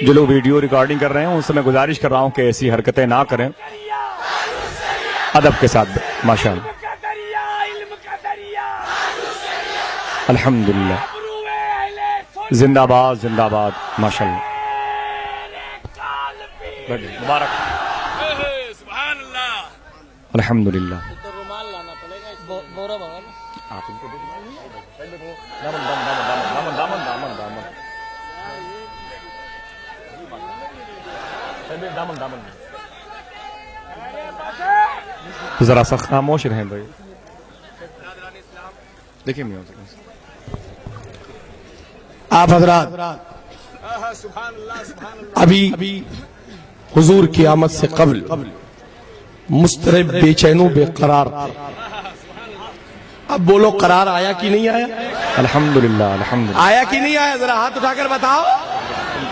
جو لوگ video recording کر رہے ہیں ان سے میں گزارش کر رہا ہوں کہ ایسی حرکتیں نہ کریں، ادب کے ساتھ. ماشاءاللہ الحمدللہ، زندہ باد زندہ باد. ماشاءاللہ مبارک. الحمدللہ. آپ ان کو دامن ذرا سا خاموش رہیں بھائی. دیکھیے میں آپ حضرات ابھی حضور کی آمد سے قبل مضطرب، بے چینو، بے قرار تھے. اب بولو قرار آیا کہ نہیں آیا؟ الحمدللہ الحمدللہ. آیا کہ نہیں آیا؟ ذرا ہاتھ اٹھا کر بتاؤ.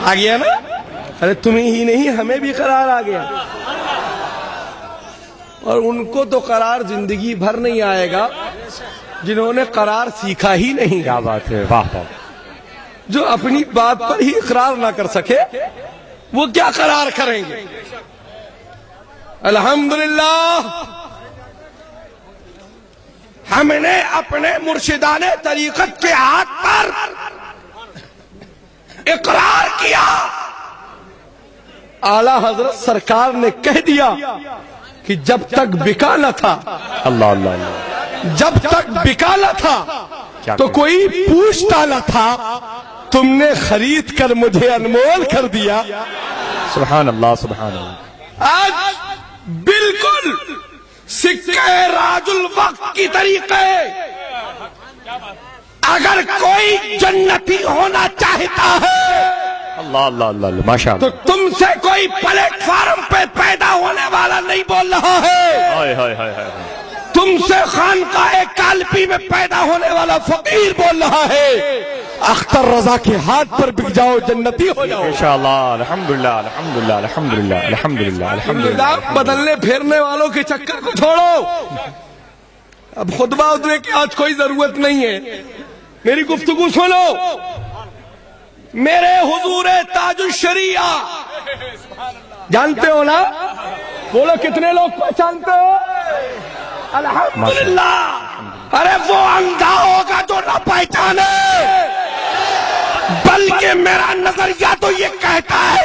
آ گیا نا؟ ارے تمہیں ہی نہیں ہمیں بھی قرار آ گیا. اور ان کو تو قرار زندگی بھر نہیں آئے گا جنہوں نے قرار سیکھا ہی نہیں. کیا بات ہے، واہ واہ. جو اپنی بات پر ہی اقرار نہ کر سکے وہ کیا قرار کریں گے؟ الحمدللہ ہم نے اپنے مرشدان طریقت کے ہاتھ پر اقرار کیا. اعلی حضرت سرکار نے کہہ دیا کہ جب تک بکا نہ تھا، اللہ اللہ اللہ، جب تک بکا نہ تھا تو کوئی پوچھتا نہ تھا، تم نے خرید کر مجھے انمول کر دیا. سبحان اللہ سبحان اللہ. آج بالکل سکہ راج الوقت کی طریقے، اگر کوئی جنتی ہونا چاہتا ہے اللہ اللہ اللہ اللہ. ماشاء تو اللہ. تم سے کوئی پلیٹ فارم پہ پیدا ہونے والا نہیں بول رہا ہے، ہائے ہائے ہائے ہائے. تم سے خانقاہ کالپی میں پیدا ہونے والا فقیر بول رہا ہے. اختر رضا کے ہاتھ پر بک جاؤ، جنتی ہو جاؤ انشاءاللہ. الحمدللہ الحمدللہ الحمدللہ الحمدللہ الحمدللہ. بدلنے پھیرنے والوں کے چکر کو چھوڑو. اب خطبہ اترے کی آج کوئی ضرورت نہیں ہے، میری گفتگو سنو. میرے حضور تاج الشریعہ جانتے ہو نا؟ بولو کتنے لوگ پہچانتے ہو؟ الحمدللہ. ارے وہ اندھا ہوگا جو نہ پہچانے، بلکہ میرا نظریہ تو یہ کہتا ہے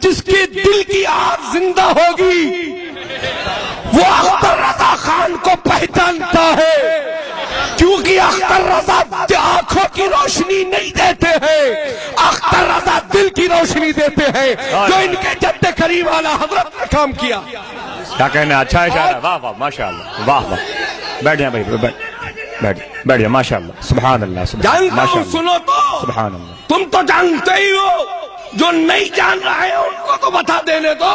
جس کی دل کی آگ زندہ ہوگی وہ اختر رضا خان کو پہچانتا ہے، کیونکہ اختر رضا آنکھوں کی روشنی نہیں دیتے ہیں، اختر رضا دل کی روشنی دیتے ہیں، جو ان کے جد کریم والا حضرت نے کام کیا. کیا کہنا، اچھا اشارہ. واہ واہ ماشاءاللہ. واہ واہ. بیٹھ جائیں بھائی، بیٹھ جائیں. ماشاءاللہ سبحان اللہ سبحان اللہ. جانتا ہوں، سنو تو سبحان اللہ. تم تو جانتے ہی ہو، جو نہیں جان رہے ہیں ان کو تو بتا دینے دو.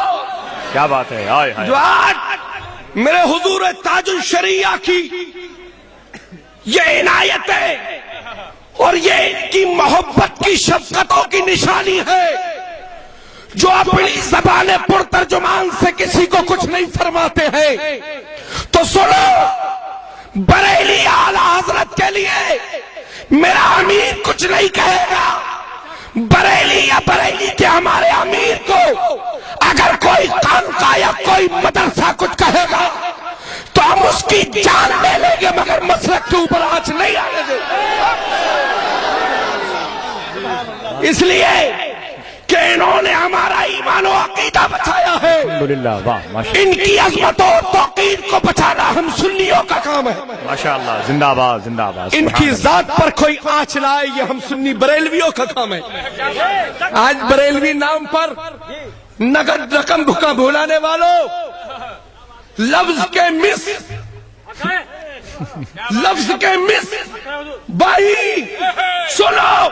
کیا بات ہے. ہائے ہائے. جو آج میرے حضور تاج الشریعہ کی یہ عنایت ہے اور یہ ان کی محبت کی شفقتوں کی نشانی ہے، جو اپنی زبان پرترجمان سے کسی کو کچھ نہیں فرماتے ہیں. تو سنو، بریلی اعلی حضرت کے لیے میرا امیر کچھ نہیں کہے گا. بریلی یا بریلی کے ہمارے امیر کو اگر کوئی خانقاہ یا کوئی مدرسہ کچھ کہے گا تو ہم اس کی جان لے لیں گے، مگر مسلک کے اوپر آنچ نہیں آنے دیں. اس لیے کہ انہوں نے ہمارا ایمان و عقیدہ بچایا ہے. الحمدللہ. واہ ماشاءاللہ. ان کی عظمت و توقیر کو بچانا ہم سنیوں کا کام ہے. ماشاءاللہ. زندہ باد زندہ باد. ان کی ذات پر کوئی آنچ لائے یہ ہم سنی بریلویوں کا کام ہے. آج بریلوی نام پر نقد رقم بھکا بھولانے والوں، لفظ کے مس بھائی سنو،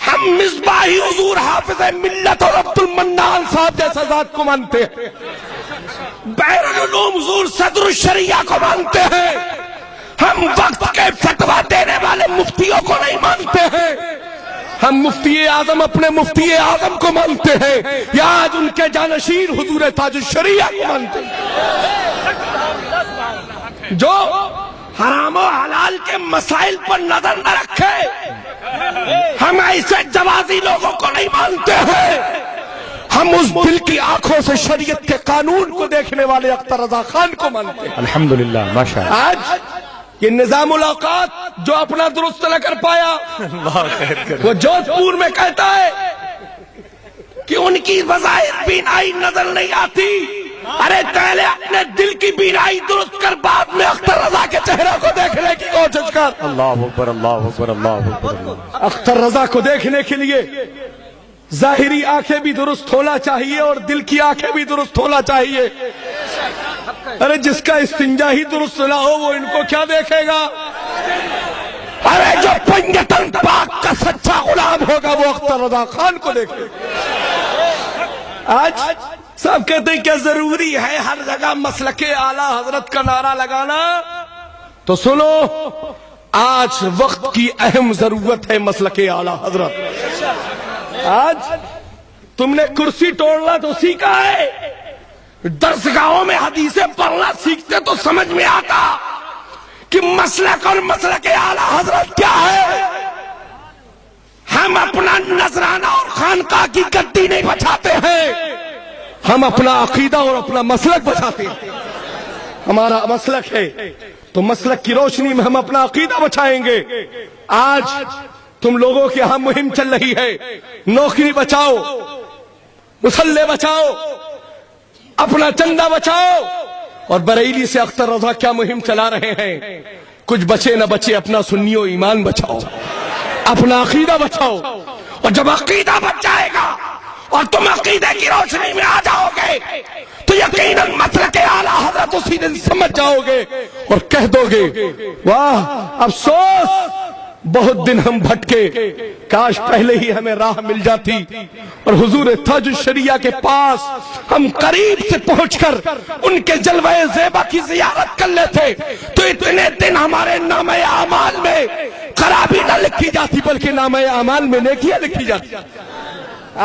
ہم مصباحی حضور حافظ ملت اور عبد المنان صاحب جیسا ذات کو مانتے ہیں، بحر العلوم حضور صدر الشریعہ کو مانتے ہیں. ہم وقت کے فتویٰ دینے والے مفتیوں کو نہیں مانتے ہیں، ہم مفتی اعظم اپنے مفتی اعظم کو مانتے ہیں، یا آج ان کے جانشین حضور تاج الشریعہ کو مانتے ہیں، جو حرام و حلال کے مسائل پر نظر نہ رکھے ہم ایسے جوازی لوگوں کو نہیں مانتے ہیں، ہم اس دل کی آنکھوں سے شریعت کے قانون کو دیکھنے والے اختر رضا خان کو مانتے ہیں۔ الحمدللہ ماشاءاللہ۔ آج یہ نظام الاوقات جو اپنا درست نہ کر پایا، وہ جودھ پور میں کہتا ہے کہ ان کی وظائف بینائی نظر نہیں آتی۔ ارے پہلے اپنے دل کی بینائی درست کر، بعد میں اختر رضا کے چہرے کو دیکھنے کی کوشش کر۔ اللہ اکبر اللہ اکبر اللہ اکبر۔ اختر رضا کو دیکھنے کے لیے ظاہری آنکھیں بھی درست ہونا چاہیے اور دل کی آنکھیں بھی درست ہونا چاہیے۔ ارے جس کا استنجا ہی درست نہ ہو وہ ان کو کیا دیکھے گا؟ ارے جو پنجتن پاک کا سچا غلام ہوگا وہ اختر رضا خان کو دیکھے۔ آج سب کہتے ہیں کہ ضروری ہے ہر جگہ مسلک اعلیٰ حضرت کا نعرہ لگانا، تو سنو آج وقت کی اہم ضرورت ہے مسلک اعلیٰ حضرت۔ آج تم نے کرسی توڑنا تو سیکھا ہے، درسگاہوں میں حدیثیں پڑھنا سیکھتے تو سمجھ میں آتا کہ مسلک اور مسلک اعلیٰ حضرت کیا ہے۔ ہم اپنا نذرانہ اور خانقاہ کی گدی نہیں بچاتے ہیں، ہم اپنا عقیدہ اور اپنا مسلک بچاتے ہیں۔ ہمارا مسلک ہے تو مسلک کی روشنی میں ہم اپنا عقیدہ بچائیں گے۔ آج تم لوگوں کے ہاں مہم چل رہی ہے، نوکری بچاؤ، مسلح بچاؤ، اپنا چندہ بچاؤ، اور بریلی سے اختر رضا کیا مہم چلا رہے ہیں؟ کچھ بچے نہ بچے اپنا سنی و ایمان بچاؤ، اپنا عقیدہ بچاؤ، اور جب عقیدہ بچ جائے گا اور تم عقیدے کی روشنی میں آ جاؤ گے تو یقیناً مسلک اعلیٰ حضرت اسی دن سمجھ جاؤ گے اور کہہ دو گے واہ افسوس بہت دن ہم بھٹکے، کاش پہلے ہی ہمیں راہ مل جاتی اور حضور تاج الشریعہ کے پاس ہم قریب سے پہنچ کر ان کے جلوہ زیبا کی زیارت کر لیتے تو اتنے دن ہمارے نامہ اعمال میں خرابی نہ لکھی جاتی بلکہ نامہ اعمال میں نیکیاں لکھی جاتی۔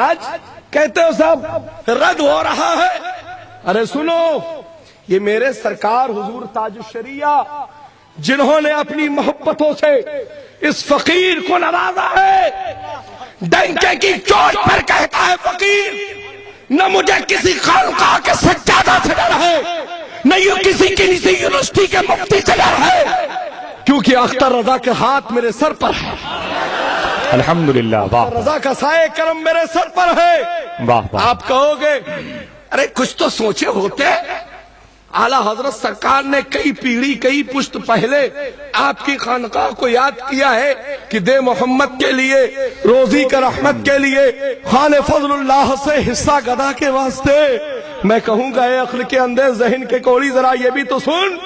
آج کہتے ہو صاحب رد ہو رہا ہے، ارے سنو یہ میرے سرکار حضور تاج الشریعہ جنہوں نے اپنی محبتوں سے اس فقیر کو نوازا ہے، ڈنکے کی چوٹ پر کہتا ہے فقیر نہ مجھے کسی خانقاہ کے سجادہ سے ڈر ہے، نہ کسی یونیورسٹی کے مفتی سے ڈر ہے، کیونکہ اختر رضا کے ہاتھ میرے سر پر ہے۔ الحمدللہ واہ رضا کا سائے کرم میرے سر پر ہے۔ واہ واہ۔ آپ کہو گے ارے کچھ تو سوچے ہوتے، اعلیٰ حضرت سرکار نے کئی پیڑھی کئی پشت پہلے آپ کی خانقاہ کو یاد کیا ہے کہ دے محمد کے لیے، روزی کا رحمت کے لیے، خان فضل اللہ سے حصہ گدا کے واسطے۔ میں کہوں گا اے عقل کے اندھے ذہن کے کوڑی ذرا یہ بھی تو سن،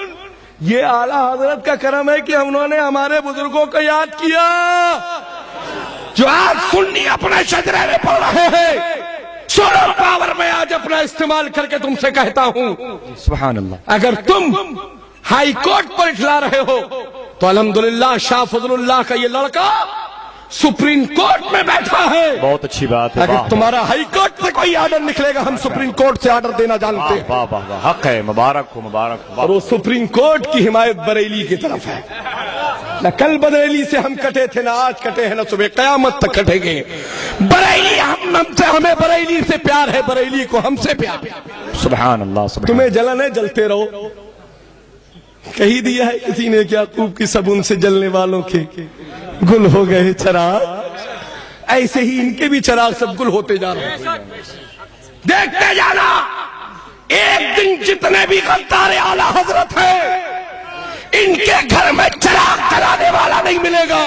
یہ اعلیٰ حضرت کا کرم ہے کہ انہوں نے ہمارے بزرگوں کو یاد کیا جو آج سنی اپنے شجرے میں پڑھ رہے ہیں۔ سولر پاور میں آج اپنا استعمال کر کے تم سے کہتا ہوں سبحان اللہ، اگر تم ہائی کورٹ پر اٹھلا رہے ہو تو الحمدللہ شاہ فضل اللہ کا یہ لڑکا سپریم کورٹ میں بیٹھا ہے۔ بہت اچھی بات ہے۔ اگر تمہارا ہائی کورٹ سے کوئی آرڈر نکلے گا ہم سپریم کورٹ سے آرڈر دینا جانتے ہیں، واہ واہ واہ، حق ہے، مبارک ہو مبارک ہو۔ اور وہ سپریم کورٹ کی حمایت بریلی کی طرف ہے۔ نہ کل بریلی سے ہم کٹے تھے، نہ آج کٹے ہیں، نہ صبح قیامت تک کٹیں گے۔ بریلی ہمیں بریلی سے پیار ہے، بریلی کو ہم سے پیار ہے۔ سبحان اللہ سبحان۔ تمہیں جلن ہے جلتے رہو، کہی دیا ہے کسی نے کیا خوب کی صابن سے جلنے والوں کے گل ہو گئے چراغ، ایسے ہی ان کے بھی چراغ سب گل ہوتے جا رہے ہیں۔ دیکھتے جانا ایک دن جتنے بھی غدار اعلیٰ حضرت ہیں ان کے گھر میں چراغ جلانے والا نہیں ملے گا،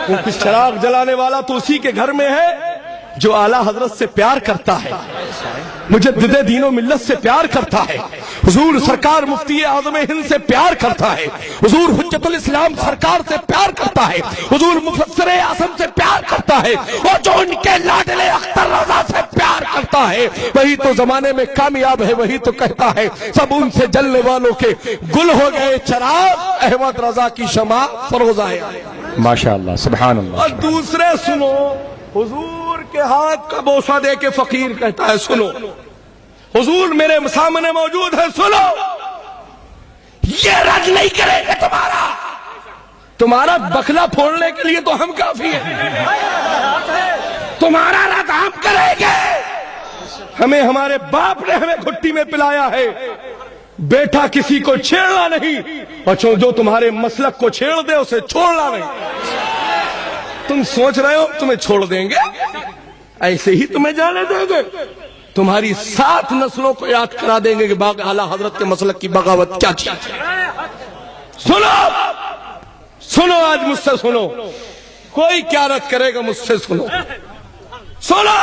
کیونکہ چراغ جلانے والا تو اسی کے گھر میں ہے جو اعلیٰ حضرت سے پیار کرتا ہے، مجدد دین و ملت سے پیار کرتا ہے، حضور سرکار مفتی اعظم ہند سے پیار کرتا ہے، حضور حجت الاسلام سرکار سے پیار کرتا ہے، حضور مفسر اعظم سے پیار کرتا ہے، اور جو ان کے لاڈلے اختر رضا سے پیار کرتا ہے وہی تو زمانے میں کامیاب ہے، وہی تو کہتا ہے سب ان سے جلنے والوں کے گل ہو گئے چراغ، احمد رضا کی شمع فروزہ ہے۔ ماشاءاللہ سبحان اللہ۔ اور دوسرے سنو، حضور کے ہاتھ کا بوسہ دے کے فقیر کہتا ہے سنو، حضور میرے سامنے موجود ہے، سنو، یہ رد نہیں کریں گے تمہارا تمہارا بکلا پھوڑنے کے لیے تو ہم کافی ہیں، تمہارا رد ہم کریں گے. ہمیں ہمارے باپ نے ہمیں گھٹی میں پلایا ہے، بیٹا کسی کو چھیڑنا نہیں، اور جو تمہارے مسلک کو چھیڑ دے اسے چھوڑنا نہیں. تم سوچ رہے ہو تمہیں چھوڑ دیں گے؟ ایسے ہی تمہیں جانے دیں گے؟ تمہاری 7 نسلوں کو یاد کرا دیں گے کہ اعلیٰ حضرت کے مسلک کی بغاوت کیا چیز ہے. سنو سنو، آج مجھ سے سنو، کوئی کیا رد کرے گا مجھ سے سنو. سنو،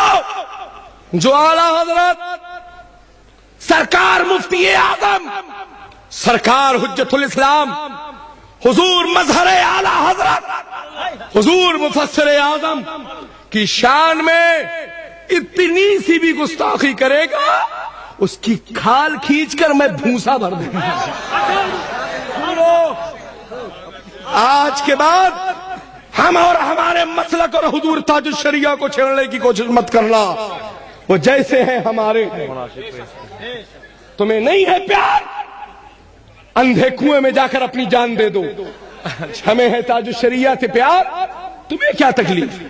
جو اعلیٰ حضرت سرکار مفتی اعظم، سرکار حجت الاسلام، حضور مظہر اعلیٰ حضرت، حضور مفسر اعظم کی شان میں اتنی سی بھی گستاخی کرے گا، اس کی کھال کھینچ کر میں بھوسا بھر دوں گا. آج کے بعد ہم اور ہمارے مسلک اور حضور تاج الشریعہ کو چھیڑنے کی کوشش مت کرنا. وہ جیسے ہیں ہمارے ہیں. تمہیں نہیں ہے پیار، اندھے کنویں میں جا کر اپنی جان دے دو. ہمیں ہے تاج الشریعہ سے پیار، تمہیں کیا تکلیف؟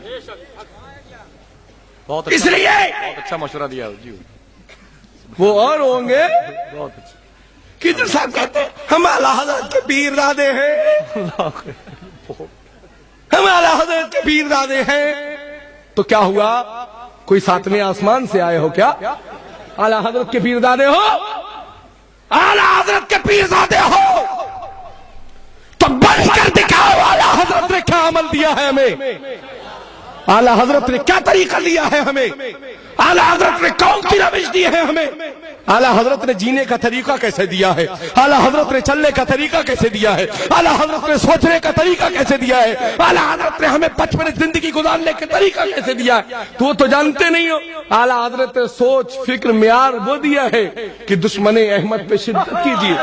اس لیے بہت اچھا مشورہ دیا جی. وہ اور ہوں گے بہت اچھا. کہ جو صاحب کہتے ہیں ہم اعلیٰ حضرت کے پیر دادے ہیں، ہم اعلیٰ حضرت کے پیر دادے ہیں. تو کیا ہوا؟ کوئی 7ویں آسمان سے آئے ہو کیا؟ اعلیٰ حضرت کے پیر دادے ہو، اعلیٰ حضرت کے پیر دادے ہو تو بن کر دکھاؤ اعلیٰ حضرت نے کیا عمل دیا ہے ہمیں، اعلیٰ حضرت نے کیا طریقہ دیا ہے ہمیں، اعلیٰ حضرت نے کون سی روش دی ہے ہمیں، اعلیٰ حضرت نے جینے کا طریقہ کیسے دیا ہے، اعلیٰ حضرت نے چلنے کا طریقہ کیسے دیا ہے، اعلیٰ حضرت نے سوچنے کا طریقہ کیسے دیا ہے، اعلیٰ حضرت نے ہمیں 55 زندگی گزارنے کا طریقہ کیسے دیا ہے. تو جانتے نہیں ہو. اعلیٰ حضرت نے سوچ فکر معیار وہ دیا ہے کہ دشمن احمد پہ شدت کیجیے،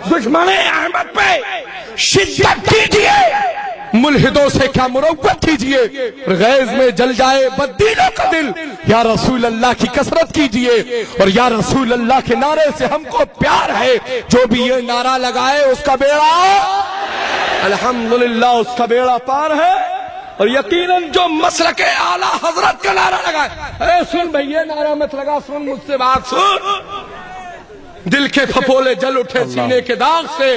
دشمن احمد پہ شدت کیجیے، ملحدوں سے کیا مروت کیجیے، غیظ میں جل جائے بددینوں کا دل، یا رسول اللہ کی کثرت کیجیے، اور یا رسول اللہ کے نعرے سے ہم کو پیار ہے. جو بھی یہ نعرہ لگائے اس کا بیڑا الحمدللہ اس کا بیڑا پار ہے. اور یقیناً جو مسلک اعلیٰ حضرت کا نعرہ لگائے، اے سن بھئی یہ نعرہ مت لگا، سن مجھ سے بات سن. دل کے پھپولے جل اٹھے سینے کے داغ سے،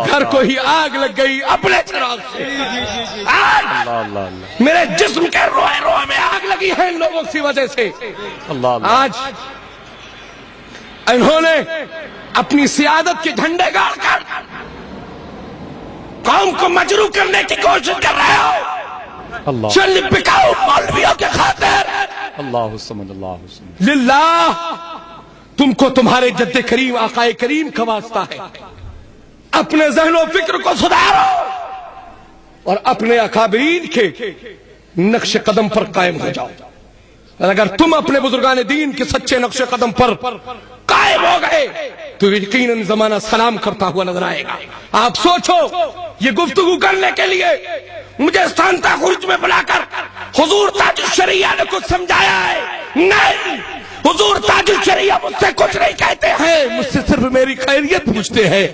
گھر کو ہی آگ لگ گئی اپنے چراغ سے. میرے جسم کے روئے روئے میں آگ لگی ہے ان لوگوں کی وجہ سے. آج انہوں نے اپنی سیادت کے جھنڈے گاڑ کر قوم کو مجروح کرنے کی کوشش کر رہے ہو. چل بکاؤ مولویوں کے خاطر. اللہ سمد اللہ سمد. للہ تم کو تمہارے جد کریم آقائے کریم کا واسطہ ہے. اپنے ذہن و فکر کو سدھارو اور اپنے اکابرین کے نقش قدم پر قائم ہو جاؤ. اور اگر تم اپنے بزرگان دین کے سچے نقش قدم پر قائم ہو گئے تو یقیناً زمانہ سلام کرتا ہوا نظر آئے گا. آپ سوچو، یہ گفتگو کرنے کے لیے مجھے سانتا خرج میں بلا کر حضور تاج الشریعہ نے کچھ سمجھایا ہے؟ نہیں، حضور تاج الشریعہ مجھ سے کچھ نہیں کہتے ہیں، مجھ سے صرف میری خیریت پوچھتے ہیں.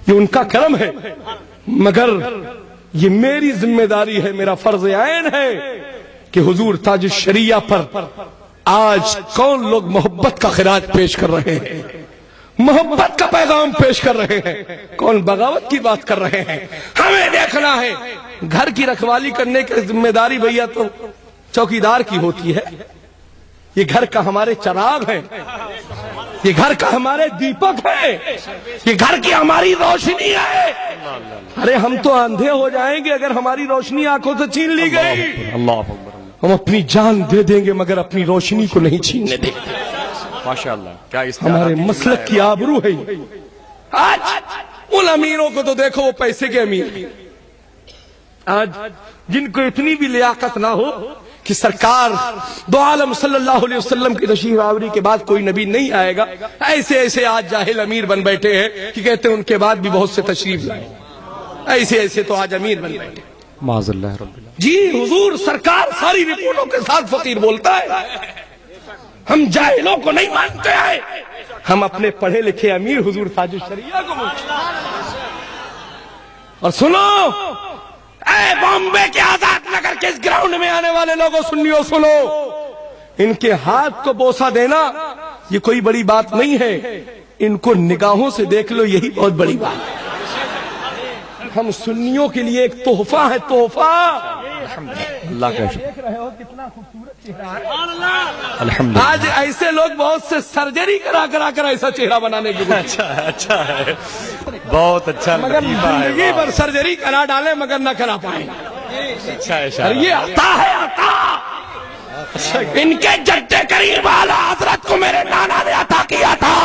یہ ان کا کرم ہے، مگر یہ میری ذمہ داری ہے، میرا فرض عین ہے کہ حضور تاج الشریعہ پر آج کون لوگ محبت کا خراج پیش کر رہے ہیں، محبت کا پیغام پیش کر رہے ہیں، کون بغاوت کی بات کر رہے ہیں. ہمیں دیکھنا ہے. گھر کی رکھوالی کرنے کی ذمہ داری بھیا تو چوکیدار کی ہوتی ہے. یہ گھر کا ہمارے چراغ ہے، یہ گھر کا ہمارے دیپک ہے، یہ گھر کی ہماری روشنی ہے. ارے ہم تو اندھے ہو جائیں گے اگر ہماری روشنی آنکھوں سے چھین لی گئی. اللہ اکبر. ہم اپنی جان دے دیں گے مگر اپنی روشنی کو نہیں چھیننے دیں گے. ماشاءاللہ کیا ہمارے مسلک کی آبرو ہے. آج ان امیروں کو تو دیکھو، وہ پیسے کے امیر، آج جن کو اتنی بھی لیاقت نہ ہو کہ سرکار دو عالم صلی اللہ علیہ وسلم کی تشریف آوری کے بعد کوئی نبی نہیں آئے گا، ایسے ایسے آج جاہل امیر بن بیٹھے ہیں کہ کہتے ہیں ان کے بعد بھی بہت سے تشریف لائے. ایسے ایسے تو آج امیر بن بیٹھے. معاذ اللہ رب اللہ. جی حضور سرکار ساری رپورٹوں کے ساتھ فقیر بولتا ہے. ہم جاہلوں کو نہیں مانتے ہیں، ہم اپنے پڑھے لکھے امیر حضور تاج الشریعہ کو مانتے ہیں. اور سنو اے بامبے کے آزاد نگر کے اس گراؤنڈ میں آنے والے لوگوں سنیو سنو، ان کے ہاتھ کو بوسہ دینا یہ کوئی بڑی بات نہیں ہے، ان کو نگاہوں سے دیکھ لو یہی بہت بڑی بات ہے۔ ہم سنیوں کے لیے ایک تحفہ ہے، تحفہ۔ اللہ کا شکر، دیکھ رہے ہو کتنا خوبصورت چہرہ ہے۔ الحمد آج ایسے لوگ بہت سے سرجری کرا کر ایسا چہرہ بنانے کی کوشش، اچھا ہے، بہت اچھا مگر لطیفہ ہے، زندگی پر سرجری کرا ڈالے مگر نہ کرا پائیں۔ اچھا ہے اور یہ عطا ہے، عطا۔ ان کے جد کریم اعلیٰ حضرت کو میرے نانا نے عطا کیا تھا،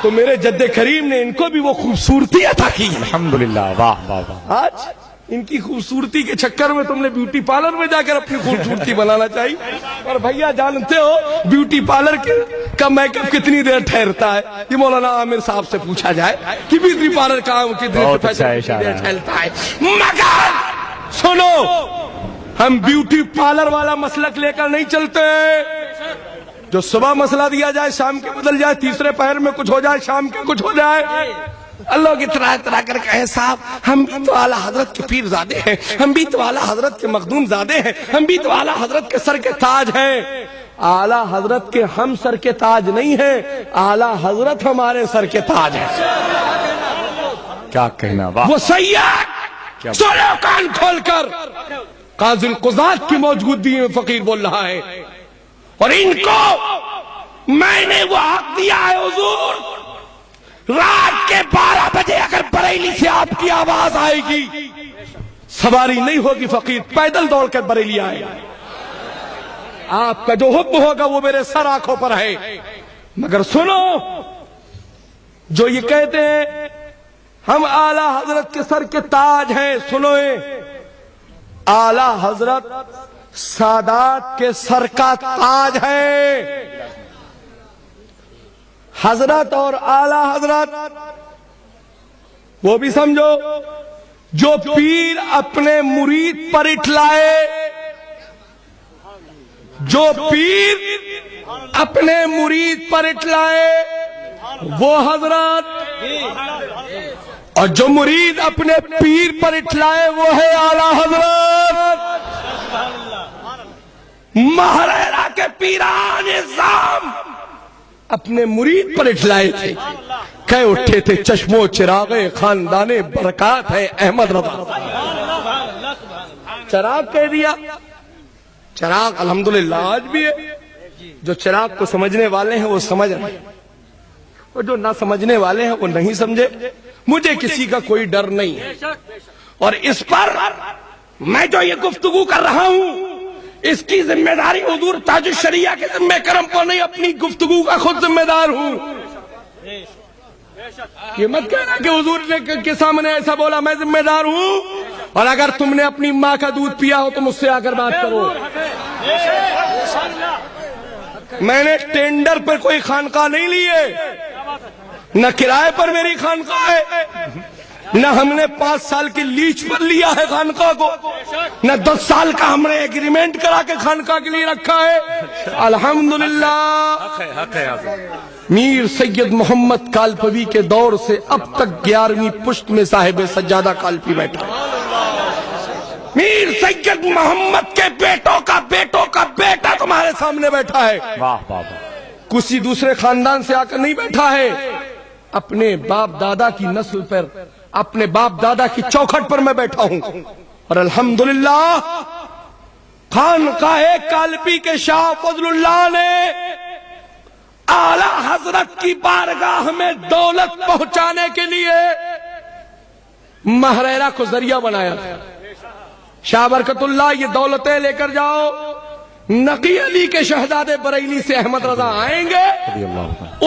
تو میرے جد کریم نے ان کو بھی وہ خوبصورتی عطا کی۔ الحمدللہ، واہ واہ واہ۔ آج ان کی خوبصورتی کے چکر میں تم نے بیوٹی پارلر میں جا کر اپنی خوبصورتی بنانا چاہیے۔ اور بھیا جانتے ہو بیوٹی پارلر کا میک اپ کتنی دیر ٹھہرتا ہے؟ یہ مولانا عامر صاحب سے پوچھا جائے کہ بیوٹی پارلر کا کتنی دیر ٹھہرتا ہے۔ مگر سنو، ہم بیوٹی پارلر والا مسلک لے کر نہیں چلتے جو صبح مسئلہ دیا جائے شام کے بدل جائے، تیسرے پہر میں کچھ ہو جائے شام کے کچھ ہو جائے۔ اللہ کی طرح کر کہے صاحب ہم بھی تو اعلیٰ حضرت کے پیر زادے ہیں، ہم بھی تو اعلیٰ حضرت کے مخدوم زادے ہیں، ہم بھی تو اعلیٰ حضرت کے سر کے تاج ہیں۔ اعلیٰ حضرت کے ہم سر کے تاج نہیں ہیں، اعلیٰ حضرت ہمارے سر کے تاج ہیں۔ کیا کہنا، واہ۔ وہ سیاد سنو کان کھول کر، قاضی القضات کی موجودگی میں فقیر بول رہا ہے، اور ان کو میں نے وہ حق دیا ہے حضور، رات کے 12 بجے اگر بریلی سے آپ کی آواز آئے گی، سواری نہیں ہوگی، فقیر پیدل دوڑ کر بریلی آئے گا، آپ کا جو حکم ہوگا وہ میرے سر آنکھوں پر ہے۔ مگر سنو، جو یہ کہتے ہیں ہم اعلیٰ حضرت کے سر کے تاج ہیں، سنو، اعلیٰ حضرت سادات کے سر کا تاج ہے۔ حضرت اور اعلیٰ حضرت وہ بھی سمجھو، جو پیر اپنے مرید پر اٹھلائے، جو پیر اپنے مرید پر اٹھلائے وہ حضرت، اور جو مرید اپنے پیر پر اٹھلائے وہ ہے اعلیٰ حضرت۔ مہریرا کے پیران نظام اپنے مرید پر اٹھلائے تھے، کہہ اٹھے تھے چشم و چراغ خاندان برکات ہے احمد رضا۔ چراغ کہہ دیا، چراغ الحمدللہ آج بھی ہے۔ جو چراغ کو سمجھنے والے ہیں وہ سمجھ رہے ہیں، اور جو نہ سمجھنے والے ہیں وہ نہیں سمجھے۔ مجھے کسی کا کوئی ڈر نہیں ہے، اور اس پر میں جو یہ گفتگو کر رہا ہوں اس کی ذمہ داری حضور تاج الشریعہ کے ذمہ کرم پر نہیں، اپنی گفتگو کا خود ذمہ دار ہوں۔ یہ مت کہنا کہ حضور نے کے سامنے ایسا بولا میں ذمہ دار ہوں، اور اگر تم نے اپنی ماں کا دودھ پیا ہو تو مجھ سے آ کر بات کرو۔ میں نے ٹینڈر پر کوئی خانقاہ نہیں لیے، نہ کرائے پر میری خانقاہ ہے، نہ ہم نے 5 سال کی لیچ پر لیا ہے خانقاہ کو، نہ 10 سال کا ہم نے ایگریمنٹ کرا کے خانقاہ کے لیے رکھا ہے۔ الحمدللہ میر سید محمد کالپوی کے دور سے اب تک 11ویں پشت میں صاحب سجادہ کالپی بیٹھا، میر سید محمد کے بیٹوں کا بیٹا تمہارے سامنے بیٹھا ہے۔ واہ واہ، کسی دوسرے خاندان سے آ کر نہیں بیٹھا ہے، اپنے باپ دادا کی نسل پر، اپنے باپ دادا کی چوکھٹ پر میں بیٹھا ہوں، اور الحمدللہ خانقاہ کالپی کے شاہ فضل اللہ نے اعلیٰ حضرت کی بارگاہ میں دولت پہنچانے کے لیے مہریرا کو ذریعہ بنایا تھا۔ شاہ برکت اللہ یہ دولتیں لے کر جاؤ، نقی علی کے شہزادے بریلی سے احمد رضا آئیں گے،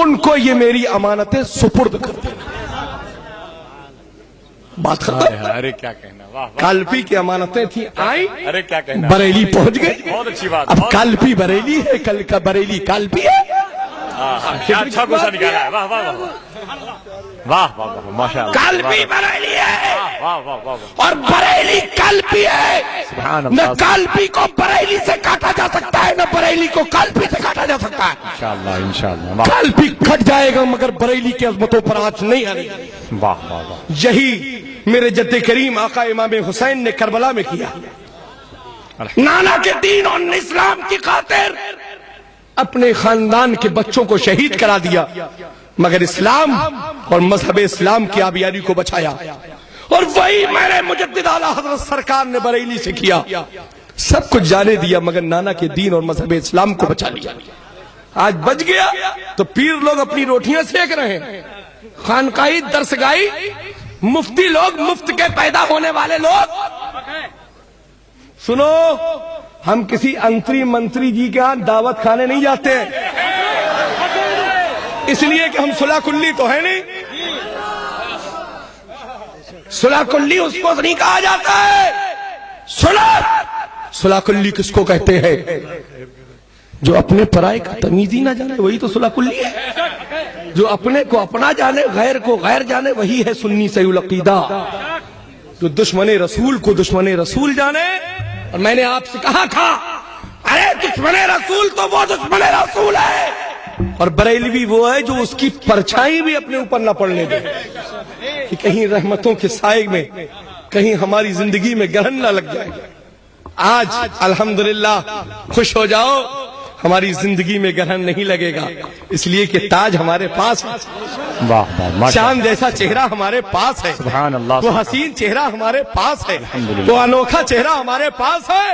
ان کو یہ میری امانتیں سپرد کر دینا۔ بات ختم۔ ارے کیا کہنا، واہ واہ، کالپی کی امانتیں تھیں، آئیں، ارے کیا کہنا، بریلی پہنچ گئے۔ بہت اچھی بات۔ اب کالپی بریلی ہے، کل کا بریلی کالپی ہے۔ کیا اچھا گوشہ نکالا ہے، واہ واہ واہ واہ واہ واہ، ماشاء اللہ۔ کالپی بریلی ہے واہ واہ واہ، اور بریلی کالپی ہے۔ سبحان نہ اللہ، کالپی کو بریلی سے کاٹا جا سکتا ہے، نہ بریلی کو کالپی سے کاٹا جا سکتا ہے۔ انشاءاللہ انشاءاللہ، واہ کالپی کٹ جائے گا مگر بریلی کی عظمتوں پر آنچ نہیں آنے گی۔ واہ واہ واہ، یہی میرے جد کریم آقا امام حسین نے کربلا میں کیا. نانا کے دین اور اسلام کی خاطر اپنے خاندان کے بچوں کو شہید کرا دیا، مگر اسلام اور مذہب اسلام کی آبیاری کو بچایا. اور وہی میرے مجدد اعلیٰ حضرت سرکار نے بریلی سے کیا. سب کچھ جانے دیا مگر نانا کے دین اور مذہب اسلام کو بچا لیا. آج بچ گیا تو پیر لوگ اپنی روٹیاں سیک رہے ہیں، خانقاہی درسگاہی مفتی لوگ، مفت کے پیدا ہونے والے لوگ. سنو، ہم کسی انتری منتری جی کے ہاں دعوت کھانے نہیں جاتے ہیں، اس لیے کہ ہم صلح کلی تو ہے نہیں. صلح کلی اس کو نہیں کہا جاتا ہے. صلح کلی کس کو کہتے ہیں؟ جو اپنے پرائے کا تمیز ہی نہ جانے وہی تو صلح کلی ہے. جو اپنے کو اپنا جانے، غیر کو غیر جانے، وہی ہے سنی صحیح العقیدہ. جو دشمن رسول کو دشمن رسول جانے. اور میں نے آپ سے کہا تھا، ارے دشمن رسول تو وہ دشمن رسول ہے، اور بریلوی وہ ہے جو اس کی پرچھائی بھی اپنے اوپر نہ پڑنے دے، کہ کہیں رحمتوں کے سائے میں کہیں ہماری زندگی میں گرہن نہ لگ جائے. آج الحمدللہ خوش ہو جاؤ، ہماری زندگی میں گرہن نہیں لگے گا، اس لیے کہ تاج ہمارے پاس ہے. چاند جیسا چہرہ ہمارے پاس ہے، سبحان اللہ. وہ حسین چہرہ ہمارے پاس ہے، وہ انوکھا چہرہ ہمارے پاس ہے.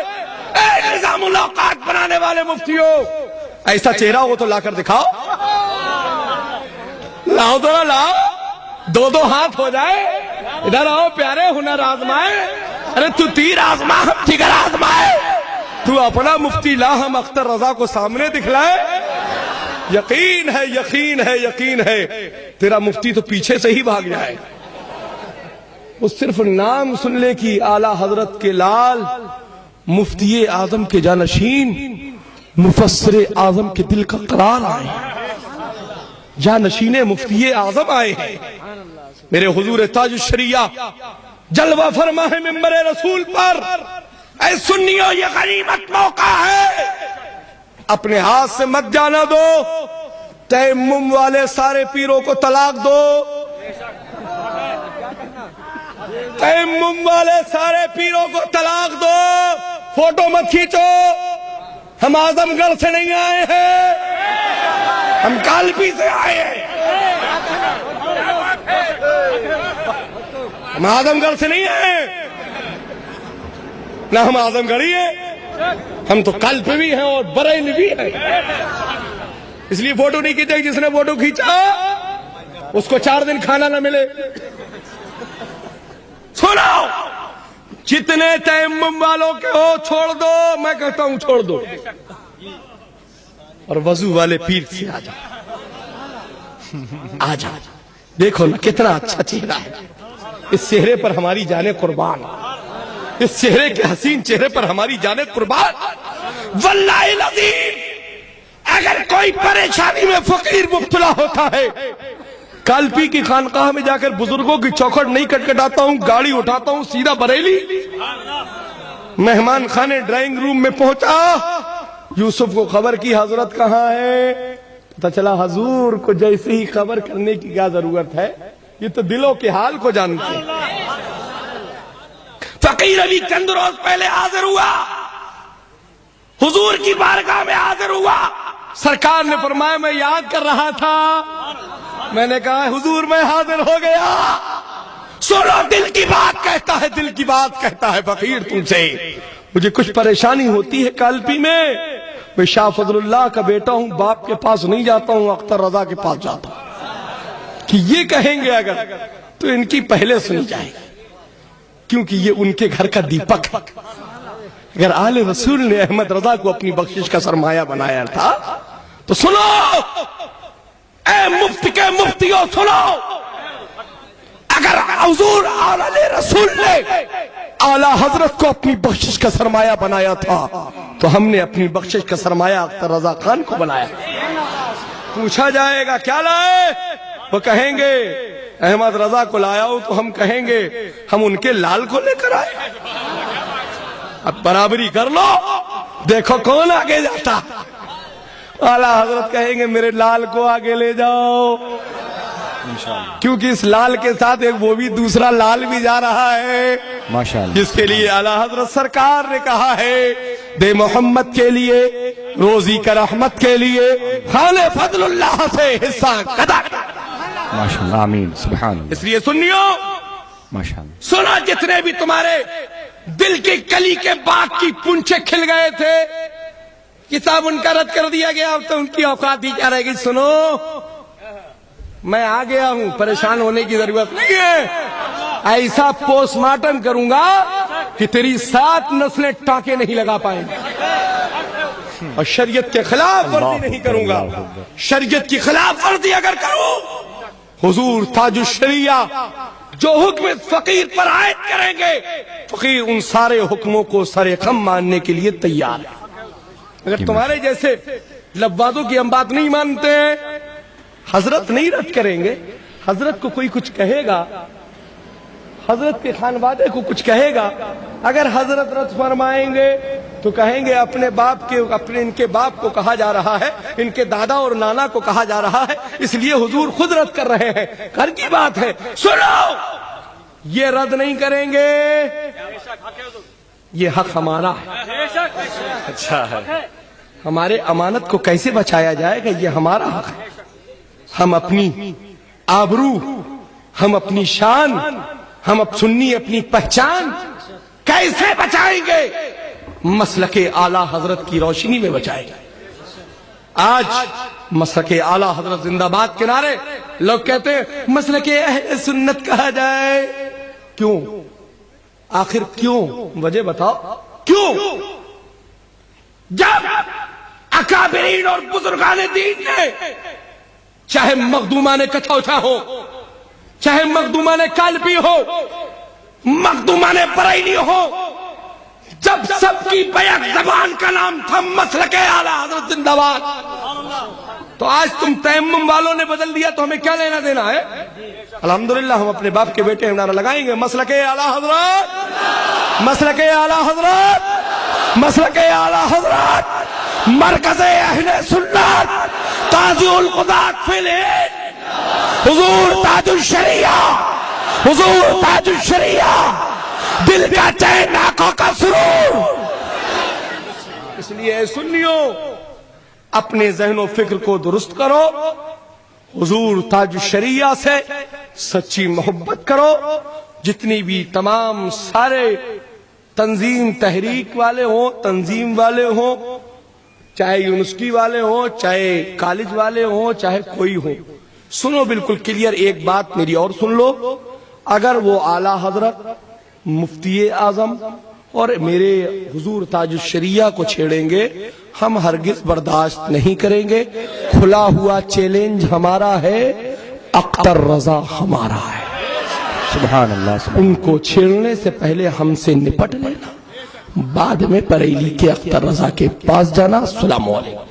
اے نظام الاوقات بنانے والے مفتیوں، ایسا چہرہ ہو تو لا کر دکھاؤ. لاؤ تو لاؤ، دو دو ہاتھ ہو جائے. ادھر آؤ پیارے، ہنر آزمائے. ارے تو تیر آزما، ہم ٹھیکر آزمائے. تو اپنا مفتی لا، ہم اختر رضا کو سامنے دکھلائے. یقین ہے، یقین ہے، یقین ہے، تیرا مفتی تو پیچھے سے ہی بھاگ جائے. وہ صرف نام سن لے کہ اعلیٰ حضرت کے لال، مفتی اعظم کے جانشین، مفسر اعظم کے دل کا قرار آئے، جانشین مفتی اعظم آئے ہیں. میرے حضور تاج الشریعہ جلوہ فرما ہے منبر رسول پر. اے سنیو، یہ غنیمت موقع ہے، اپنے ہاتھ سے مت جانا دو. تیمم والے سارے پیروں کو طلاق دو. تیمم والے سارے پیروں کو طلاق دو. فوٹو مت کھینچو. ہم اعظم گڑھ سے نہیں آئے ہیں، ہم کالپی سے آئے ہیں. ہم اعظم گڑھ سے نہیں آئے، نہ ہم اعظم گڑھی ہیں، ہم تو کالپی بھی ہیں اور بریلی بھی ہیں. اس لیے فوٹو نہیں کھینچے. جس نے فوٹو کھینچا اس کو 4 دن کھانا نہ ملے. سنو، جتنے تیمم والوں کے ہو چھوڑ دو، میں کہتا ہوں چھوڑ دو، اور وضو والے پیر سے آ جاؤ. آ جاؤ، دیکھو نا کتنا اچھا چہرہ ہے. اس چہرے پر ہماری جانیں قربان، اس چہرے کے حسین چہرے پر ہماری جانیں قربان. واللہ العظیم، اگر کوئی پریشانی میں فقیر مبتلا ہوتا ہے، کالپی کی خانقاہ میں جا کر بزرگوں کی چوکھٹ نہیں کٹکھٹاتا ہوں، گاڑی اٹھاتا ہوں سیدھا بریلی. مہمان خانے ڈرائنگ روم میں پہنچا، یوسف کو خبر کی حضرت کہاں ہے. پتہ چلا حضور کو جیسے ہی خبر کرنے کی کیا ضرورت ہے، یہ تو دلوں کے حال کو جانتے ہیں. فقیر علی چند روز پہلے حاضر ہوا، حضور کی بارگاہ میں حاضر ہوا. سرکار نے فرمایا میں یاد کر رہا تھا. میں نے کہا حضور میں حاضر ہو گیا. سنو، دل کی بات کہتا ہے، دل کی بات کہتا ہے فقیر تم سے. مجھے کچھ پریشانی ہوتی ہے کالپی میں، میں شاہ فضل اللہ کا بیٹا ہوں، باپ کے پاس نہیں جاتا ہوں، اختر رضا کے پاس جاتا ہوں. کہ یہ کہیں گے اگر تو ان کی پہلے سنی جائے گی، کیونکہ یہ ان کے گھر کا دیپک ہے. اگر آل رسول نے احمد رضا کو اپنی بخشش کا سرمایہ بنایا تھا تو سنو اے مفتی کے مفتیوں، سنو، اگر حضور آل رسول نے اعلیٰ حضرت کو اپنی بخشش کا سرمایہ بنایا تھا تو ہم نے اپنی بخشش کا سرمایہ اختر رضا خان کو بنایا. پوچھا جائے گا کیا لائے، وہ کہیں گے احمد رضا کو لایا ہوں، تو ہم کہیں گے ہم ان کے لال کو لے کر آئے. اب برابری کر لو، دیکھو کون آگے جاتا. اعلیٰ حضرت کہیں گے میرے لال کو آگے لے جاؤ. کیونکہ اس لال کے ساتھ ایک وہ بھی دوسرا لال بھی جا رہا ہے ماشاءاللہ جس کے لیے اعلیٰ حضرت سرکار نے کہا ہے دے محمد کے لیے روزی کا رحمت کے لیے خالے فضل اللہ سے حصہ ادا کر۔ ماشاءاللہ آمین سبحان اللہ اس لیے سنیو ماشاءاللہ سنا جتنے بھی تمہارے دل کی کلی کے باغ کی پونچھے کھل گئے تھے کتاب ان کا رد کر دیا گیا اب تو ان کی اوقات ہی کیا رہے گی۔ سنو میں آ گیا ہوں پریشان ہونے کی ضرورت نہیں ہے، ایسا پوسٹ مارٹم کروں گا کہ تیری 7 نسلیں ٹانکے نہیں لگا پائیں گے، اور شریعت کے خلاف ورزی نہیں کروں گا۔ شریعت کی خلاف ورزی اگر کروں حضور تاج الشریعہ جو حکم فقیر پر عائد کریں گے فقیر ان سارے حکموں کو سر خم ماننے کے لیے تیار ہے۔ اگر تمہارے جیسے لبادوں کی ہم بات نہیں مانتے ہیں حضرت نہیں رد کریں گے، حضرت کو کوئی کچھ کہے گا، حضرت کے خانوادے کو کچھ کہے گا، اگر حضرت رد فرمائیں گے تو کہیں گے اپنے باپ کے ان کے باپ کو کہا جا رہا ہے، ان کے دادا اور نانا کو کہا جا رہا ہے، اس لیے حضور خود رد کر رہے ہیں۔ گھر کی بات ہے، سنو یہ رد نہیں کریں گے، یہ حق ہمارا ہے۔ اچھا ہے ہمارے امانت کو کیسے بچایا جائے گا، یہ ہمارا حق ہے۔ ہم اپنی آبرو، ہم اپنی شان، ہم سنی اپنی پہچان کیسے بچائیں گے؟ مسلک اعلی حضرت کی روشنی میں بچائیں گے۔ آج مسلک اعلی حضرت زندہ باد کے نعرے، لوگ کہتے ہیں مسلک اہل سنت کہا جائے، کیوں؟ آخر کیوں؟ وجہ بتاؤ کیوں؟ جب اکابرین اور بزرگان دین نے چاہے مخدومان کٹھوٹا ہو، چاہے مخدومان کالپی ہو، مخدومان بریلی ہو، جب سب کی بیک زبان کا نام تھا مسلک اعلی حضرت زندہ باد، تو آج تم تیمم والوں نے بدل دیا تو ہمیں کیا لینا دینا ہے؟ الحمدللہ ہم اپنے باپ کے بیٹے نعرہ لگائیں گے مسلک اعلی حضرت، مسلک اعلی حضرت، مسلک اعلی حضرت، مرکز اہل سنت، تاج القضات فی الہند، حضور تاج الشریعہ، حضور تاج الشریعہ، دل کا چین آنکھوں کا سرور۔ اس لیے سنیو اپنے ذہن و فکر کو درست کرو، حضور تاج الشریعہ سے سچی محبت کرو۔ جتنی بھی تمام سارے تنظیم تحریک والے ہوں، تنظیم والے ہوں، چاہے یونیورسٹی والے ہوں، چاہے کالج والے ہوں، چاہے کوئی ہو، سنو بالکل کلیئر ایک بات میری اور سن لو، اگر وہ اعلی حضرت مفتی اعظم اور میرے حضور تاج الشریعہ کو چھیڑیں گے ہم ہرگز برداشت نہیں کریں گے۔ کھلا ہوا چیلنج ہمارا ہے، اختر رضا ہمارا ہے۔ سبحان اللہ سبحان ان کو چھیڑنے سے پہلے ہم سے نپٹ لینا، بعد میں بریلی کے اختر رضا کے پاس جانا۔ السلام علیکم۔